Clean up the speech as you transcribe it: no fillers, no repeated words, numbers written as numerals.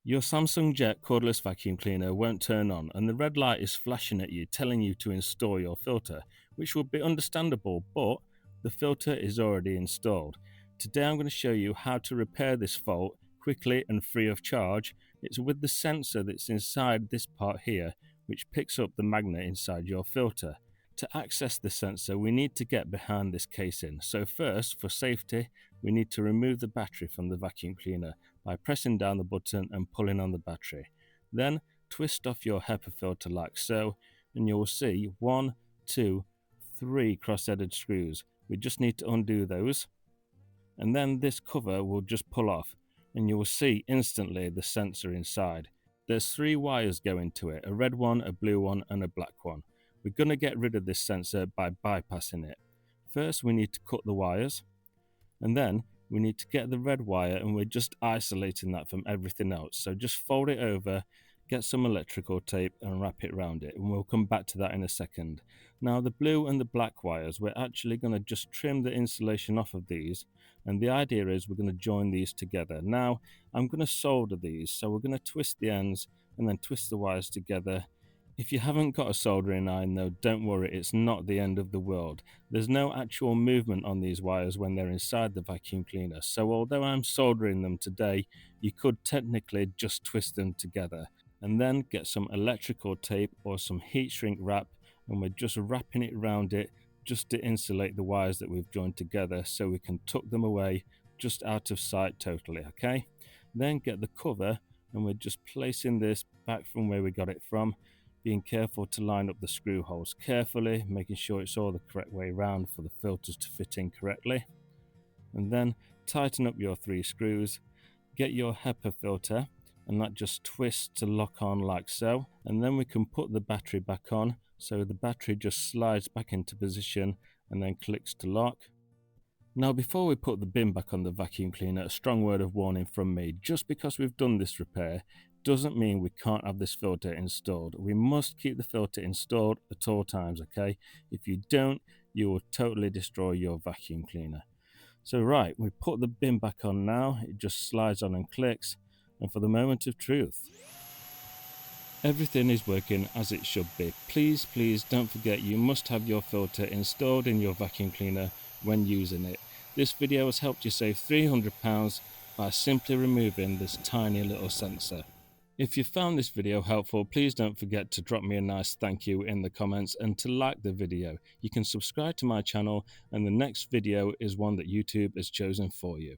Your Samsung Jet cordless vacuum cleaner won't turn on and the red light is flashing at you telling you to install your filter, which would be understandable, but the filter is already installed. Today I'm going to show you how to repair this fault quickly and free of charge. It's with the sensor that's inside this part here, which picks up the magnet inside your filter. To access the sensor, we need to get behind this casing. So first, for safety, we need to remove the battery from the vacuum cleaner by pressing down the button and pulling on the battery. Then twist off your HEPA filter like so, and you will see 1, 2, 3 cross-headed screws. We just need to undo those, and then this cover will just pull off, and you will see instantly the sensor inside. There's 3 wires going to it, a red one, a blue one, and a black one. We're going to get rid of this sensor by bypassing it. First we need to cut the wires, and then we need to get the red wire, and we're just isolating that from everything else. So just fold it over, get some electrical tape and wrap it around it, and we'll come back to that in a second. Now the blue and the black wires, we're actually going to just trim the insulation off of these, and the idea is we're going to join these together. Now I'm going to solder these, so we're going to twist the ends and then twist the wires together. If you haven't got a soldering iron though, don't worry, it's not the end of the world. There's no actual movement on these wires when they're inside the vacuum cleaner, so although I'm soldering them today, you could technically just twist them together. And then get some electrical tape or some heat shrink wrap, and we're just wrapping it around it just to insulate the wires that we've joined together so we can tuck them away just out of sight totally, okay? Then get the cover, and we're just placing this back from where we got it from, being careful to line up the screw holes carefully, making sure it's all the correct way around for the filters to fit in correctly. And then tighten up your 3 screws, get your HEPA filter, and that just twists to lock on like so, and then we can put the battery back on, so the battery just slides back into position and then clicks to lock. Now before we put the bin back on the vacuum cleaner, a strong word of warning from me. Just because we've done this repair doesn't mean we can't have this filter installed. We must keep the filter installed at all times, okay? If you don't, you will totally destroy your vacuum cleaner. So right, we put the bin back on now, it just slides on and clicks, and for the moment of truth, everything is working as it should be. Please don't forget, you must have your filter installed in your vacuum cleaner when using it. This video has helped you save £300 by simply removing this tiny little sensor. If you found this video helpful, please don't forget to drop me a nice thank you in the comments and to like the video. You can subscribe to my channel, and the next video is one that YouTube has chosen for you.